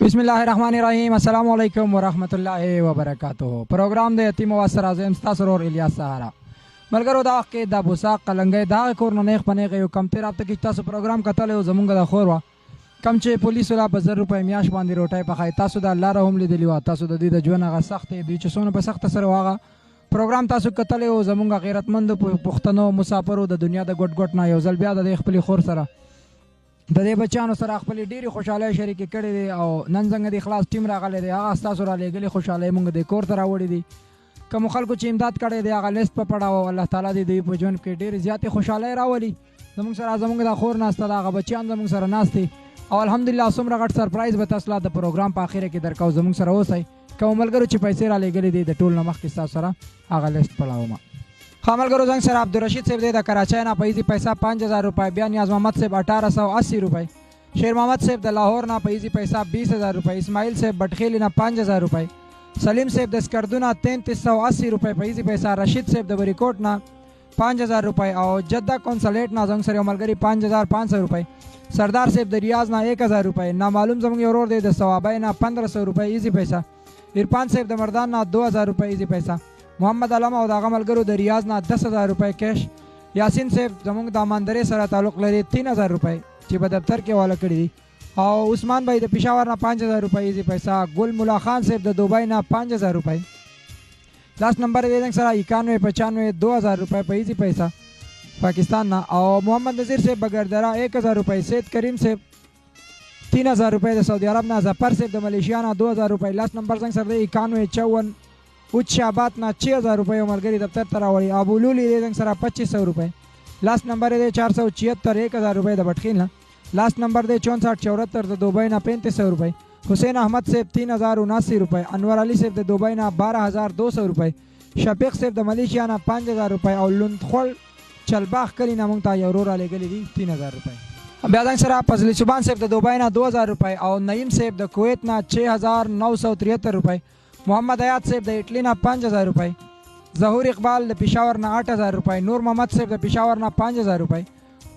بسم الله الرحمن الرحیم. السلام علیکم ورحمت الله وبرکاتہ. پروگرام د یتیم آواز سره زم تاسو ور الیاس سهارا ملګرو. دا وخت کې د بوساق قلنگئ دا کور نه نیغ پنیغه یو کم تیر هفته کې تاسو پروگرام کتل او زمونږ د خور وا کم چې پولیس ولا په 1000 روپۍ میاش باندې روټي پخای. تاسو د الله رحم لیدلی وا. تاسو د دې د ژوند هغه سخت دی چې څونه په سخت سره واغه پروگرام تاسو کتل او زمونږ غیرتمند پښتنو مسافرو د دنیا د ګډ ګډ نه یو ځل بیا د خپل خور سره د دې بچیانو سره خپل ډیری خوشاله شریک کړي دي او نن څنګه د اخلاص ټیم راغلی دی. هغه تاسو را لېږلي خوشاله مونږ د کور ته راوړي دي. کوم خلکو چې امداد کړی دی هغه لیست په پړاو الله تعالی دې دوی په ژوند کې ډېرې زیاتې خوشحالۍ راولي. زموږ سره زموږ د خور ناسته ده، هغه بچیان زموږ سره ناست دي او الحمدلله څومره غټ سرپرایز به تاسو د پروګرام په اخره کې درکو. زموږ سره اوسئ. کوم ملګرو چې پیسې را لېږلي دي د ټول نه مخکې تاسو سره هغه لیست پړاوم. ملګرو زنګ سره عبدالرشید صاحب دی د کراچۍ نه په ایزي پیسه 5000 روپۍ. بیا نیاز محمد صاحب 1880 روپۍ. شیر محمد صاحب د لاهور نه په ایزي پیسه 20000 روپۍ. اسماعیل صاحب بټخیل نه 5000 روپۍ. سلیم صاحب د سکردونه 3380 روپۍ په ایزي پیسه. رشید صاحب د بریکوټ نه 5000 روپۍ او جده کنسولیټ نه زنګ سره ملګری 5500 روپۍ. سردار صاحب د ریاض نه 1000 روپۍ. نامعلوم زموږ ورور دی د ثوابای نه 1500 روپۍ ایزي پیسه. عرفان صاحب د مردان نه 2000 روپۍ ایزي پیسه. محمد علم او دغه ملګرو د ریاض نه 10000 روپۍ کیش. یاسین صاحب زموږ د مندرې سره تعلق لري 3000 روپۍ چې په دفتر کې والا کړی دي. او عثمان بھائی د پېښور نه 5000 روپۍ ایزي پیسه. ګل مولا خان صاحب د دوبۍ نه 5000 روپۍ. لاس نمبر دی سره 9195 2000 روپۍ په ایزي پیسه پاکستان نه. او محمد نذیر صاحب بګردرا 1000 روپۍ. سید کریم صاحب 3000 روپۍ د سعودي عرب نه. ظفر صاحب د ملیشیا نه 2000 روپۍ. لاس نمبر څنګه سره دی 9154 اوچ شابات نه 6000 روپۍ ملګری دفتر ته راوړي. ابو لولی دی سره 2500 روپۍ. لاس نمبر دی 476 1000 روپۍ د بټخیل نه. لاس نمبر دی 6474 د دوبۍ نه 3500 روپۍ. حسین احمد صاحب 3079 روپۍ. انور علي صاحب د دوبۍ نه 12200 روپۍ. شفیق صاحب د ملیشیا نه 5000 روپۍ. او لوندخول چلباغ کلی نه مونږ ته یو ورور رالیږلي دي 3000 روپۍ. بیا څنګه سره فضل سبحان صاحب د دوبۍ نه 2000 روپۍ. او نعیم صاحب د کویت نه 6973 روپۍ. محمد حیات صاحب د اټلی نه 5000 روپۍ. ظهور اقبال د پېښور نه 8000 روپۍ. نور محمد صاحب د پېښور نه 5000 روپۍ.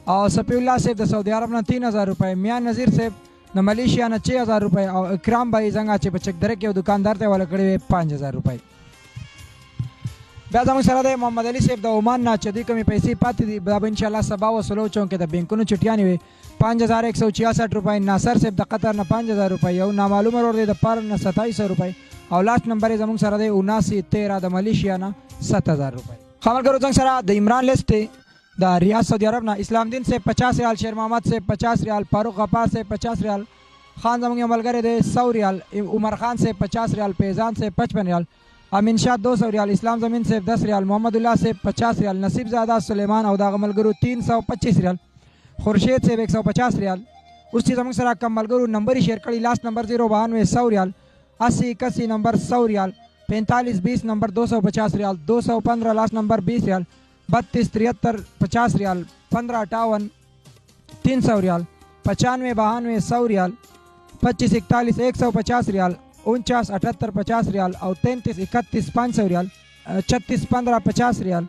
او صفی الله صاحب د سعودي عرب نه 3000 روپۍ. میاں نذیر صاحب د ملیشیا نه 6000 روپۍ. او اکرام بھائی څنګه چې په چکدره کې یو دکاندار ته والا کړی 5000 روپۍ. بیا زموږ سره دی محمد علي صاحب د عمان نه چې دوی کومې پیسې پاتې دي دا به انشاءالله سبا وصلو چونکې د بینکونو چټیانې وي 5166 روپۍ. ناصر صاحب د قطر نه 5000 روپۍ. یو نامعلوم ورور دی د پار نه 2700 روپۍ. او لاست نمبر یې زموږ سره دی 7913 د ملیشیا نه 7000 روپۍ. ملګرو څنګه سره د عمران لیست دی د ریاض سعودي عرب نه. اسلام دین صاحب 50 ریال. شیر محمد صاحب 50 ریال. فاروق غفار صاحب 50 ریال. خان زموږ ملګری دی 100 ریال. عمر خان صاحب 50 ریال. فیضان صاحب 55 ریال. امین شاه 200 ریال. اسلام زمین صاحب 10 ریال. محمد الله صاحب 50 ریال. نصیب زاده سلیمان او دغه ملګرو 325 ریال. خورشید صاحب 150 ریال. اوس چې زموږ سره کم ملګرو نمبر یې شیر کړي لاست نمبر 092 100 ریال. 8081 نمبر 100 ریال. 4520 نمبر 250 ریال. 215 لاست نمبر 20 ریال. 3273 50 ریال. 1558 300 ریال. 9592 100 ریال. 2541 150 ریال. 4978 50 ریال. او 3331 500 ریال. 3615 50 ریال.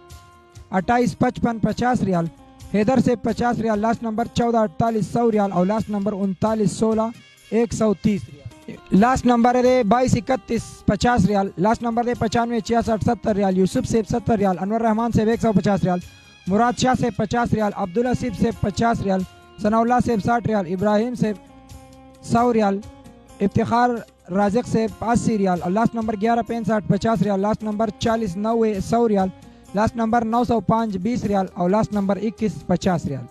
2855 50 ریال. حیدر سے 50 ریال. لاست نمبر 1448 100 ریال. او لاست نمبر 3916 130 ریال. لاست نمبر ہے 2231 50 ریال. لاست نمبر ہے 9566 70 ریال. یوسف صاحب 70 ریال. انور رحمان صاحب 150 ریال. مراد شاہ صاحب 50 ریال. عبدالحسیب صاحب 50 ریال. ثناء اللہ صاحب 60 ریال. ابراہیم صاحب 100 ریال. افتخار رازق صاحب 80 ریال. لاست نمبر 1165 50 ریال. لاست نمبر 4090 100 ریال. لاست نمبر 905 20 ریال. اور لاست نمبر 21 50 ریال.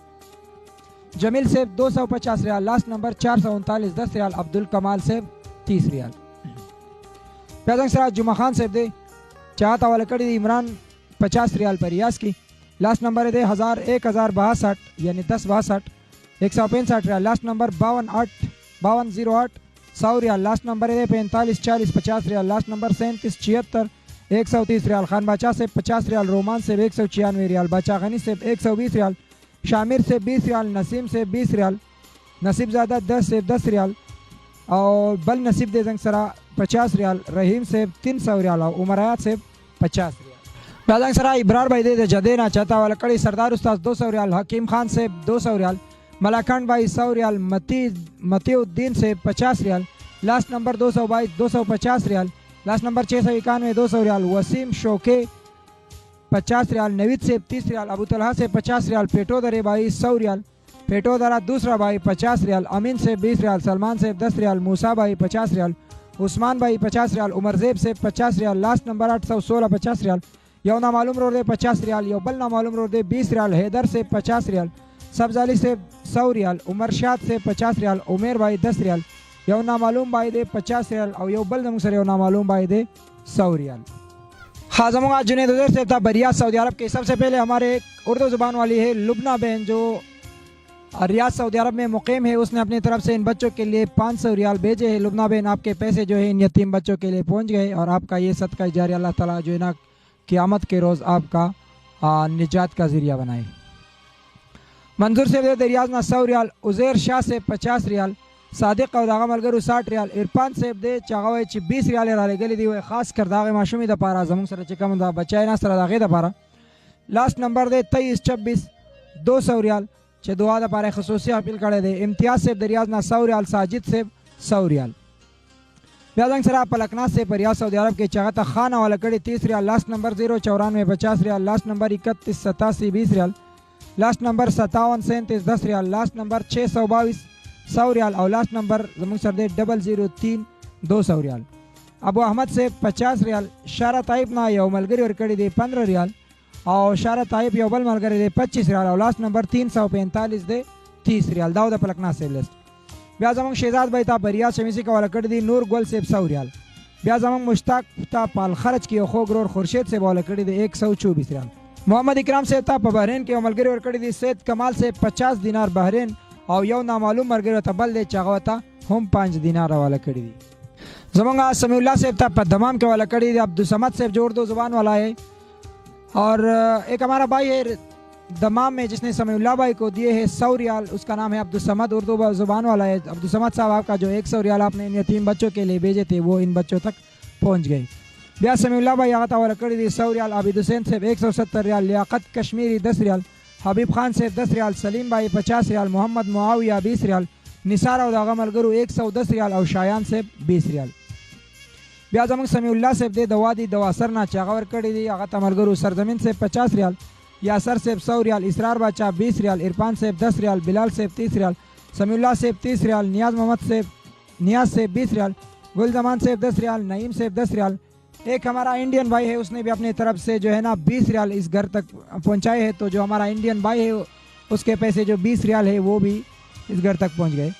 جمیل صاحب 250 ریال. لاست نمبر 439 10 ریال. عبدالکمال صاحب 30 ریال. بیا سره جمعه خان صاحب دی چاہتا والا کړی دی عمران 50 ریال پر ریاض کی. لاست نمبر دی 1062 یعنی 1062 165 ریال. لاست نمبر 5208 100 ریال. لاست نمبر دی 4540 50 ریال. لاست نمبر 3776 130 ریال. خان باچا صاحب 50 ریال. رومان صاحب 196 ریال. باچا غنی صاحب 120 ریال. شامر سے 20 ریال. نسیم سے 20 ریال. نصیب زادہ 10 سے 10 ریال. اور بل نصیب دے زنگ سرا 50 ریال. رحیم سے 300 ریال. اور عمریات سے 50 ریال. زنگ سرا ابرار بھائی دے جدینا چاہتا والا کڑی سردار استاذ 200 ریال. حکیم خان سے 200 ریال. ملاکنڈ بھائی 100 ریال. متی الدین سے 50 ریال. Last number 222 250 रियाल। Last number 691 200 रियाल। वसीम शोके 50 रियाल। नवीद सेब 30 रियाल। अबू तलहा से 50 रियाल। पेटो दरे भाई 100 रियाल। पेटो दरा दूसरा भाई 50 रियाल। अमीन से 20 रियाल। सलमान से 10 रियाल। मूसा भाई 50 रियाल। उस्मान भाई 50 रियाल। उमर जेब से 50 रियाल। लास्ट नंबर 816 50 रियाल। यौ नामालूम रोड दे 50 रियाल। यौ बल नामालूम रोड दे 20 रियाल। हैदर से 50 रियाल। सब्जाली से 100 रियाल। उमर शाद से 50 रियाल। उमेर भाई 10 रियाल। यौ नामालूम भाई दे 50 रियाल और यौ बल नमसर यौ नामालूम भाई दे 100 रियाल। खाजमों जुनेद उधर से था रियाद सऊदी अरब के। सबसे पहले हमारे एक उर्दू ज़ुबान वाली है लुबना बहन जो रियाद सऊदी अरब में मुकीम है, उसने अपनी तरफ से इन बच्चों के लिए 500 रियाल भेजे हैं। लुबना बहन आपके पैसे जो है इन यतीम बच्चों के लिए पहुंच गए और आपका ये सदका जारी अल्लाह ताला जो है ना क़यामत के रोज़ आपका निजात का ज़रिया बनाए। मंजूर से रियाज ना 100 रियाल। उज़ैर शाह से 50 रियाल। सादिक और दागा मलगरू 60 रियाल। इरफान से दे चागावे 20 रियाल राले गली दी वो खास कर दागे माशूमी द पारा जमुन सर चिकम दा बचाए ना सर दागे द पारा। लास्ट नंबर दे 23 26 200 रियाल चे दुआ द पारे खसूसी अपील करे दे। इम्तियाज से रियाज ना 100 रियाल। साजिद से 100 रियाल। ब्याजंग सरा पलकना से रियाद सऊदी अरब के चाहता खाना वाला कड़ी 30 रियाल। लास्ट नंबर 094 50 रियाल। लास्ट नंबर 31 87 20 रियाल। लास्ट नंबर 57 37 10 रियाल। लास्ट नंबर 622 100 रियाल और लास्ट नंबर जमुन सरदे 003 200 रियाल। अबू अहमद से 50 रियाल। शारा ताइब ना यौ मलगरी और कड़ी दे 15 रियाल और शारा ताइब यौ बल मलगरी दे 25 रियाल और लास्ट नंबर 345 दे 30 रियाल। दाऊद पलकना से लिस्ट। ब्याजमंग शहजाद भाई था बरिया शमीसी का वाला कड़ी दी नूर गोल से 100 रियाल। ब्याजमंग मुश्ताक था पाल खर्च की खोगरोर खुर्शीद से वाला कड़ी दे 124 रियाल। मोहम्मद इकराम से था बहरीन के मलगरी और कड़ी दी सैद कमाल से 50 दिनार बहरीन और यौ नामालूम मरगेरो तबल दे चागवता हम 5 दिनार वाला कड़ी दी। जमंगा समीउल्लाह से था दमाम के वाला कड़ी दी। अब्दुल समद से जोड़ दो जुबान वाला है और एक हमारा भाई है दमाम में जिसने समीउल्लाह भाई को दिए है 100 रियाल। उसका नाम है अब्दुल समद, उर्दू जुबान वाला है। अब्दुल समद साहब आपका जो 100 रियाल आपने इन यतीम बच्चों के लिए भेजे थे वो इन बच्चों तक पहुँच गए। ब्याह समीउल्लाह भाई आता वाला कड़ी दी 100 रियाल। आबिद हुसैन से 170 रियाल। लियाकत कश्मीरी 10 रियाल। हबीब खान से 10 रियाल। सलीम भाई 50 रियाल। मोहम्मद मुआविया 20 रियाल। निसार और दागा मलगरू 110 रियाल और शायान से 20 रियाल। ब्याजमंग समीउल्लाह से दे दवादी दवासर ना चागावर कड़ी दी आगता मलगरू सरजमीन से 50 रियाल। यासर से 100 रियाल। इसरार बाचा 20 रियाल। इरफान से 10 रियाल। बिलाल से 30 रियाल। समीउल्लाह से 30 रियाल। नियाज से 20 रियाल। गुलजमान से 10 रियाल। नईम से 10 रियाल। एक हमारा इंडियन भाई है उसने भी अपनी तरफ से जो है ना 20 रियाल इस घर तक पहुंचाए हैं। तो जो हमारा इंडियन भाई है उसके पैसे जो 20 रियाल है वो भी इस घर तक पहुंच गए।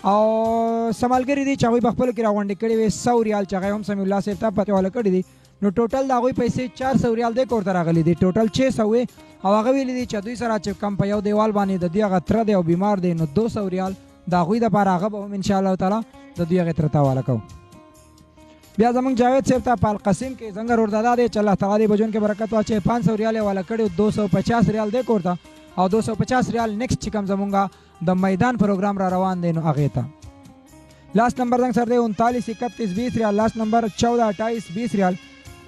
और समलगरी दी चावी बखपल की रावंडी कड़ी हुए 100 रियाल चाहे हम समीउल्लाह से तब पते वाला कड़ी दी नो टोटल दागोई पैसे 400 रियाल दे कोर तरह गली दी टोटल 600 हुए। और आगे ली दी चदुई सरा चिप कम पयाव देवाल बानी ददिया का त्र दे और बीमार दे नो 200 रियाल दागोई द पार आगे हम इंशाअल्लाह ताला ददिया के त्रता वाला को। ब्याजमंग जावेद से पाल कसीम के जंगर और दादा दे चला तगादी बजून के बरकत वाचे 500 रियाल वाला कड़ी 250 रियाल दे कोरता और 250 रियाल नेक्स्ट चिकम जमूंगा द मैदान प्रोग्राम रा रवान देनो आगे था। लास्ट नंबर जंग सर दे 39 31 20 रियाल। लास्ट नंबर 14 28 20 रियाल।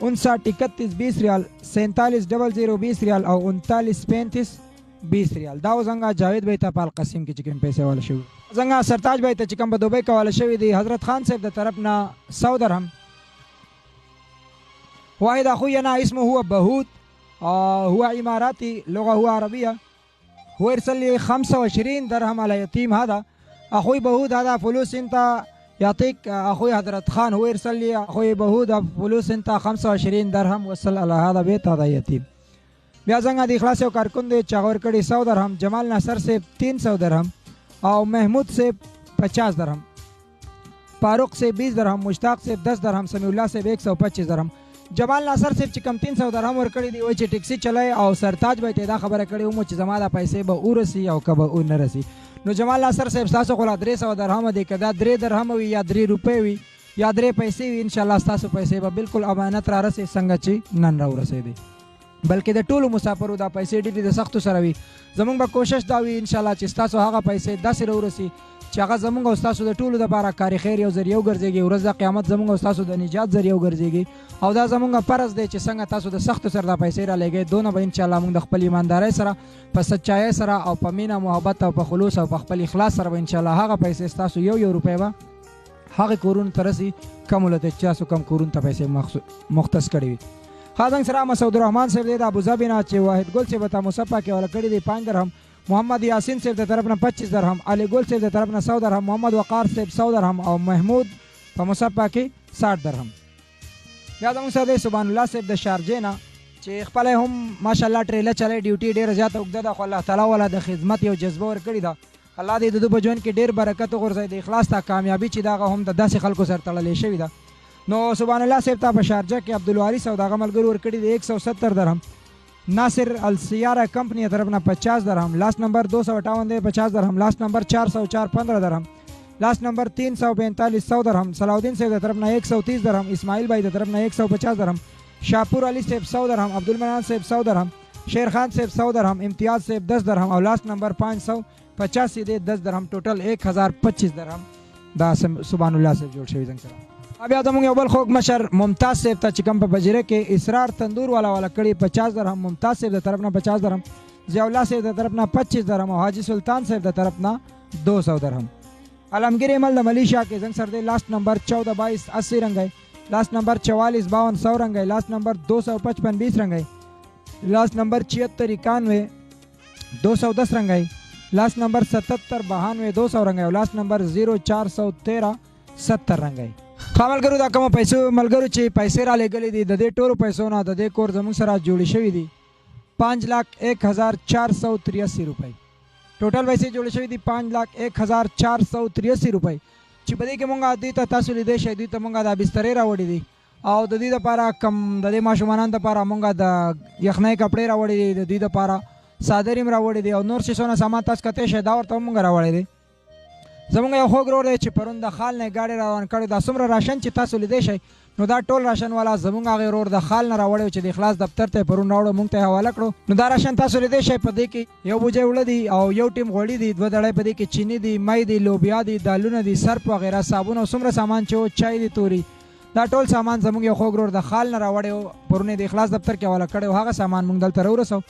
59 31 20 रियाल। 47 00 20 रियाल और 39 35 20 रियाल। दाव जंगा जावेद भाई था पाल कसीम की चिकन पैसे वाला शो जंगा सरताज भाई था चिकन दुबई का वाला शवी दी हजरत खान से तरफ ना 100 दरहम। वाहिद अखुयना इसमें हुआ बहुत हुआ इमाराती लुगा हुआ अरबिया हुआ इरसली 25 दरहम अला यतीम हदा अखुई बहुत हदा फलूस इंता यातिक अखुई हजरत खान हुआ इरसली अखुई बहुत फलूस इंता 25 दरहम वसल अला हदा बेत हदा यतीम। ब्याजंगा इखलास से कारकुन दे चागवर कड़ी 100 दरहम। जमाल नसर से 300 दरहम और महमूद से 50 दरहम। फारूक से 20 दरहम। मुश्ताक से 10 दरहम। समीउल्लाह से 125 दरहम। जमाल नासर से चिकम 300 दरहम और कड़ी दी वो टैक्सी चलाए और सरताज भाई तेदा खबर कड़ी मुझ जमादा पैसे ब उरसी और कब उ न रसी नो जमाल नासर से 700 कोला 300 दरहम दे कदा 3 दरहम हुई या 3 रुपए हुई या 3 पैसे हुई इंशाल्लाह 700 पैसे ब बिल्कुल अमानत रा रसे संगची नन राउ रसे दे बल्कि द टोल मुसाफर दा पैसे डी द सख्त सरवी जमुंग ब कोशिश दावी इंशाल्लाह चिस्ता सो हागा पैसे 10 राउ रसी चागा जमुंग उस्ताद द टोल द पारा कारी खैर यो जरियो गर्जेगी और रजा क़यामत जमुंग उस्ताद द निजात जरियो गर्जेगी और दा जमुंग परस दे च संग तासो द सख्त सर दा पैसे रा लेगे दोनों ब इंशाल्लाह मुंग द खपल ईमानदारी सरा प सच्चाई सरा और प मीना मोहब्बत और प खुलूस और प खपल इखलास सरा इंशाल्लाह हागा पैसे तासो यो रुपए बा هغې کورونو ته رسي کم ولته چې تاسو کم کورونو ته پیسې مختص کړي وي. ښه سره مسعود الرحمن صاحب دی د ابوظبي نه چې واحد ګل صاحب ته مصفا کې حواله کړي دي 5 درهم. محمد یاسین صاحب د طرف نه 25 درهم. علي ګل صاحب د طرف نه 100 درهم. محمد وقار صاحب 100 درهم او محمود په مصفا کې 60 درهم. بیا زموږ سره دی سبحان الله صاحب د شارجې نه چې خپل هم ماشاءالله ټریله چلی ډیوټي ډېره زیاته اوږده ده خو الله تعالی والا د خدمت یو جذبه ورکړې ده. الله دې د ده په ژوند کې ډېر برکت وغورځوي. د اخلاص ته کامیابي چې دغه هم د داسې خلکو سره تړلې شوې ده. نو سبحان الله صاحب ته په شارجه کې عبدالواري صاحب دغه ملګرو ورکړي دي 170 درهم. ناصر السیاره کمپنی طرف نه 50 درهم. لاست نمبر 258 دی 50 درهم. لاست نمبر 404 15 درهم. لاست نمبر 345 100 درهم. صلاح الدین صاحب د طرف نه 130 درهم. اسماعیل بھائی د طرف نه 150 درهم. شاپور علی صاحب 100 درهم. عبدالمنان صاحب 100 درهم. شیر خان صاحب 100 درهم. امتیاز صاحب 10 درهم او لاست نمبر 585 دی 10 درهم. ټوټل 1025 درهم دا سبحان الله صاحب جوړ شوی څنګه سره. بیا زموږ یو بل خوږ مشر ممتاز صاحب ته چې کوم په بجیره کې اسرار تندور والا کړي 50 درهم. ممتاز صاحب د طرف نه 50 درهم. ضیاء الله صاحب د طرف نه 25 درهم او حاجی سلطان صاحب د طرف نه 200 درهم. علمگیر عمل د ملیشیا کې زنګ سر دی لاست نمبر 14 22 80 رنگای. لاست نمبر 44 52 100 رنگای. لاست نمبر 255 20 رنگای. لاست نمبر 76 91 210 رنگای. لاست نمبر 77 92 200 رنگای او لاست نمبر 0413 70 رنگای. ملګرو دا کومه پیسو ملګرو چې پیسې را لېږلې دي د دې ټولو پیسو نه د دې کور زموږ سره جوړې شوي دي 5,01,483 روپۍ. ټوټل پیسې جوړې شوي دي 5,01,483 روپۍ چې په دې کې مونږ دوی ته تاسو لیدی شئ دوی ته مونږ دا بسترې راوړي دي او د دې دپاره کم د دې ماشومانانو دپاره مونږ د یخنۍ کپړې راوړي دي. د دوی دپاره څادرې هم راوړي دي او نور شیسونه سامان تاسو کتی شئ دا ورته هم مونږ راوړی دی. زمونږ یو خوږ ورور دی چې پرون د خال نه ګاډۍ روان کړی دا څومره راشن چې تاسو لیدی شئ نو دا ټول راشن والا زمونږ هغې ورور د خال نه راوړی چې د اخلاص دفتر ته یې پرون راوړو مونږ ته یې حواله کړو. نو دا راشن تاسو لیدی شئ په دې کې یو بوجۍ اوړه دي او یو ټیم غوړي دي 2 دړۍ په دې کې چیني دي مۍ دي لوبیا دي دالونه دي سرپ وغیره صابون او څومره سامان چې و چای دي توري دا ټول سامان زمونږ یو خوږ ورور د خال نه راوړی و پرون یې د اخلاص دفتر کې حواله کړی و هغه سامان مونږ دلته راورسو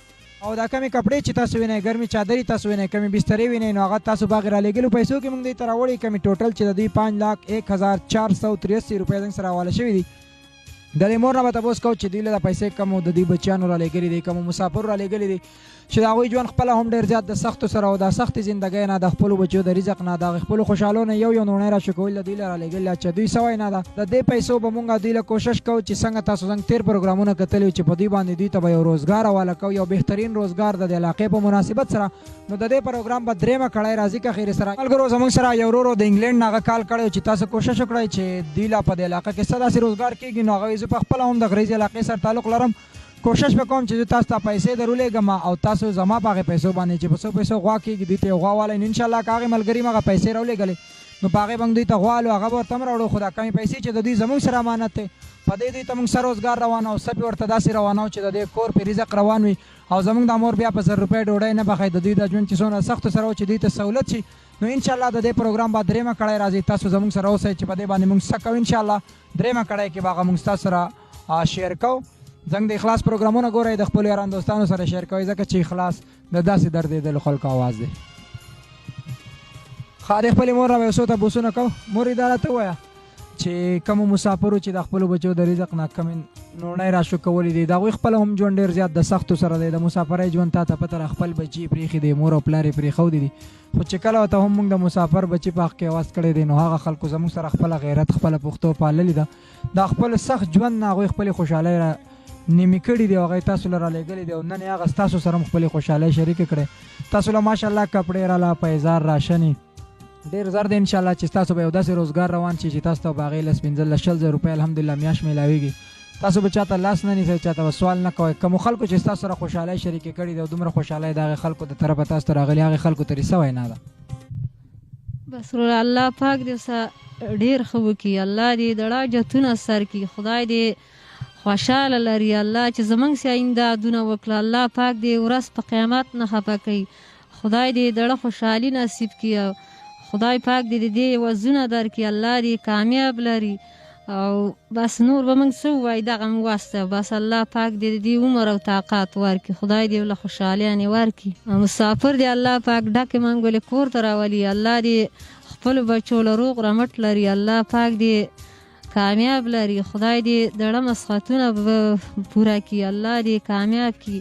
او دا کمې کپړې چې تاسو وینئ ګرمې چادرې تاسو وینئ کمې بسترې وینئ نو هغه تاسو په هغې رالېږلو پیسو کې مونږ دوی ته راوړي کمې ټوټل چې د دوی 5,01,483 روپۍ زموږ سره حواله شوي دي. د دې مور نه به تپوس کوو چې دوی له دا پیسې کم د دوی بچیانو رالېږلي دي کومو مسافرو رالېږلي دي چې د هغوی ژوند خپله هم ډېر زیات د سختو سره او د سختې زندګۍ نه د خپلو بچیو د رزق نه د هغې خپلو خوشحالو نه یو نوڼی راشو کول د دوی له رالېږلي چې دوی سوی نه ده. د دې پیسو به مونږ دوی له کوشش کوو چې څنګه تاسو څنګه تېر پروګرامونه کتلي چې په دوی باندې دوی ته به یو روزګار حواله کوو یو بهترین روزګار د دې علاقې په مناسبت سره. نو د دې پروګرام به درېیمه کړی راځي که خیرې سره ملګرو زموږ سره یو ورور د انګلینډ نه هغه کال کړی چې تاسو کوشش وکړئ چې دوی لا په دې علاقه کې څه داسې روزګار کېږي نو هغه زه په خپله هم د غریزي علاقې سره تعلق لرم کوشش به کوم چې زه تاسو ته پیسې درولېږم او تاسو زما په هغې پیسو باندې چې په څو پیسو غوا کېږي دوی ته یې غوا والی نو انشاءالله که هغې ملګري م هغه پیسې راولېږلې نو په هغې به دوی ته غوا الو هغه به ورته هم راوړو خو دا کمې پیسې چې د دوی زموږ سره امانت دی په دې دوی ته موږ څه روزګار روانو څه پې ورته داسې روانو چې د دې کور پې رزق روان وي او زموږ دا مور بیا په 1,000 روپۍ ډوډۍ نه پخوي د دوی دا ژوند چې څومره سختو سره و چې دوی ته سهولت شي نو انشاءالله د دې پروګرام به درېیمه کړی راځي تاسو زموږ سره اوسئ چې په دې باندې موږ څه کوو انشاءالله درېیمه کړی کې به هغه موږ ستاسو سره شیر کوو. زنګ د اخلاص پروګرامونه ګورئ د خپلو یارانو دوستانو سره شیر کوئ ځکه چې اخلاص د داسې دردېدلو خلکو آواز دی. ښه د خپلې مور نه به یو څو تپوسونه کوو. مورې دا راته ووایه چې کومو مسافرو چې د خپلو بچو د رزق نه کمې نوڼۍ راشو کولی دي د هغوی خپله هم ژوند ډېر زیات د سختو سره دی د مسافرۍ ژوند تا ته پته ده خپل بچي یې پرېښي دی مور او پلار یې پرېښودي دي خو چې کله ورته هم موږ د مسافر بچي په حق کې اواز کړی دی نو هغه خلکو زموږ سره خپله غیرت خپله پښتو پاللې ده د خپل سخت ژوند نه هغوی خپلې خوشحالۍ نیمې کړي دي او هغه تاسو له رالېږلي دي او نن یې هغه ستاسو سره هم خپلې خوشحالۍ شریکې کړې تاسو له ماشاءالله کپړې راله پیزار راشنې ډېر زر دی انشاءالله چې ستاسو به یو داسې روزګار روان شي چې تاسو ته به هغې 15,000 روپۍ الحمدلله میاشت میلاویږي تاسو به چاته لاس نه نیسئ چاته به سوال نه کوئ کومو خلکو چې ستاسو سره خوشحالۍ شریکې کړي دي او دومره خوشحالۍ د هغې خلکو د طرفه تاسو ته راغلي هغې خلکو ته سوی نه ده. بس الله پاک دې ورسه ډېر ښه وکړي الله دې د ړا جتونه سر کړي خدای دې خوشحاله لري الله چې زموږ سې امدادونه وکړه الله پاک دې ورځ په قیامت نه خفه کوي خدای دې د ړه خوشحالي نصیب کړي خدای پاک دې د دې وزونه درکړي الله دې کامیاب لري او بس نور به موږ څه ووایو دغه مو واسطه بس الله پاک دې د دې عمر او طاقت ورکړي خدای دې له خوشحالیانې ورکړي مسافر دې الله پاک ډکې منګولې کور ته راولي الله دې خپلو بچو له روغ رمټ لري، الله پاک دې کامیاب لري، خدای دې د زړه مسخطونه پوره کړي، الله دې کامیاب کړي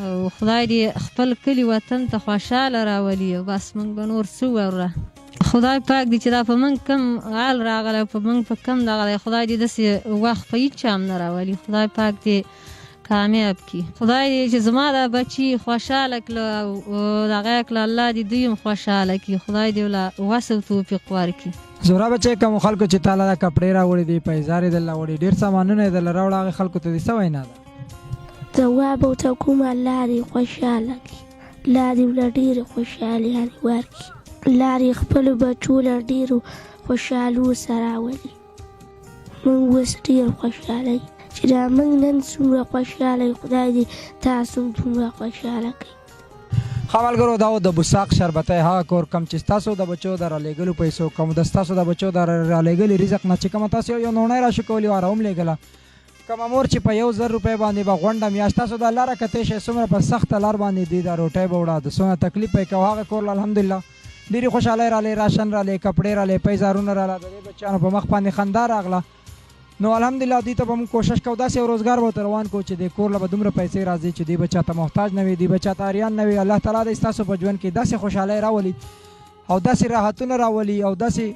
او خدای دې خپل کلي وطن ته خوشحاله راولي. او بس موږ به نور څه ووایو، خدای پاک دې چې دا په موږ کم حال راغلی، په موږ په کم دغه دی، خدای دې داسې وخت په هېچ چا هم نه راولي، خدای پاک دې کامیاب کړي. خدای دې چې زما دا بچي خوشحاله کړه او دغه یې کړه، الله دې دوی هم خوشحاله کړي، خدای دې ورله وس او توفیق ورکړي. زورا بچې کومو خلکو چې تعالی دا کپړې راوړي دي، پیزار یې درله وړي، ډېر سامانونه یې درله راوړه، هغې خلکو ته دې څه وینا ده؟ ځواب ورته کوم الله دې خوشحاله کړي، الله دې ورله ډېرې خوشحاليانې ورکړي، الله دې خپلو بچو له ډېرو خوشحالو سره راولي. موږ اوس ډېر خوشحاله یو چې دا موږ نن څومره خوشحاله یو، خدای دې تاسو هم دومره خوشحاله کړي. ښه ملګرو، دا و د بوساق شربتی هغه کور کم چې ستاسو د بچو د رالیږلو پیسو کم، د ستاسو د بچو د رالیږلي رزق نه چې کومه تاسو یو نوڼۍ راشو کولي واره هم لیږله، کومه مور چې په 1000 روپۍ باندې به غونډه میاشت تاسو د لاره کتی شئ، څومره په سخته لار باندې دوی دا روټۍ به وړه، د څومره تکلیف به یې کوه، هغه کور له الحمدلله ډېرې خوشحالۍ رالی، راشن رالی، کپړې رالی، پیزارونه راله، د دې بچیانو په مخ باندې خندا راغله. نو الحمدلله دوی ته به موږ کوشش کوو داسې یو روزګار به ورته روان کړو چې د کور له به دومره پیسې راځي چې دوی به چاته محتاج نه وي، دوی به چاته اریان نه وي. الله تعالی دې ستاسو په ژوند کې داسې خوشحالۍ راولي او داسې راحتونه راولي او داسې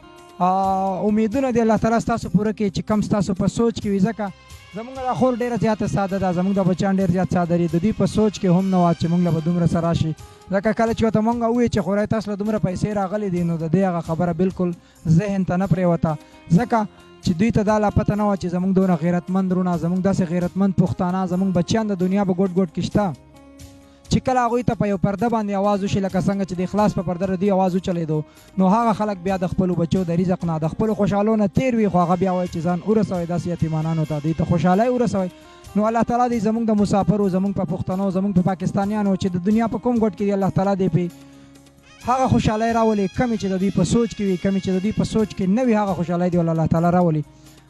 امیدونه دې الله تعالی ستاسو پوره کړي چې کم ستاسو په سوچ کې وي. ځکه زمونږ دا خور ډېره زیاته ساده ده، زمونږ د بچیان ډېر زیات ساده دي، د دوی په سوچ کې هم نه وه چې موږ له به دومره څه راشي. ځکه کله چې ورته مونږ ووایو چې خورای تاسو له دومره پیسې راغلي دي، نو د دې هغه خبره بالکل ذهن ته نه پرېوته، ځکه چې دوی ته دا لا پته نه وه چې زمونږ دونه غیرتمند رونه، زمونږ داسې غیرتمند پښتانه، زمونږ بچیان د دنیا په ګوټ ګوټ کې شته چې کله هغوی ته په یو پرده باندې اواز وشي، لکه څنګه چې د اخلاص په پرده دوی اواز وچلېدو، نو هغه خلک بیا د خپلو بچو د رزق نه، د خپلو خوشحالو نه تېر وي، خو هغه بیا وایي چې ځان ورسوئ داسې یتیمانانو ته، دوی ته خوشحالۍ ورسوئ. نو الله تعالی دې زمونږ د مسافرو، زمونږ په پښتنو، زمونږ په پاکستانیانو چې د دنیا په کوم ګوټ کې دي، الله تعالی دې پې هغه خوشحالۍ راولي، کمې چې د دوی په سوچ کې وي، کمې چې د دوی په سوچ کې نه وي، هغه خوشحالۍ دې الله تعالی راولي.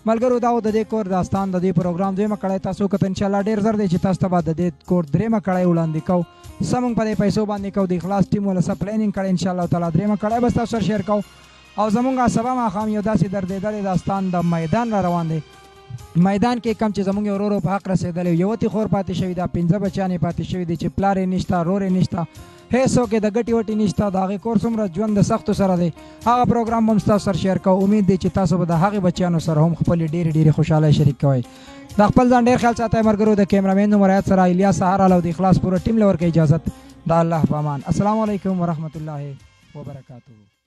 ملګرو، دا و د دې کور داستان، د دې پروګرام دویمه کړی تاسو وکړه، انشاءالله ډېر زر دی چې تاسو ته به د دې کور درېمه کړی وړاندې کوو، څه موږ په دې پیسو باندې کوو، د اخلاص ټیم ولې څه پلانینګ کړی، انشاءالله تعالی درېمه کړی به ستاسو سره شیر کوو. او زمونږ سبا ماښام یو داسې دردېدلی داستان د میدان را روان دی. میدان کې کم چې زمونږ یو ورور په حق رسېدلی، یوتې خور پاتې شوي ده، 15 بچیان یې پاتې شوي دي چې پلار یې نشته، رور یې نشته، هېڅوک یې د ګټې وټې نشته، د هغې کور څومره ژوند د سختو سره دی، هغه پروګرام به هم ستاسو سره شیر کوو. امید دی چې تاسو به د هغې بچیانو سره هم خپلې ډېرې ډېرې خوشحالۍ شریک کوئ. د خپل ځان ډېر خیال ساتئ ملګرو، د کیمرامین نمرایت سره الیاس سهارا او د اخلاص پوره ټیم له ورکوي اجازت، د الله په امان. السلام علیکم ورحمت الله وبرکاتہ.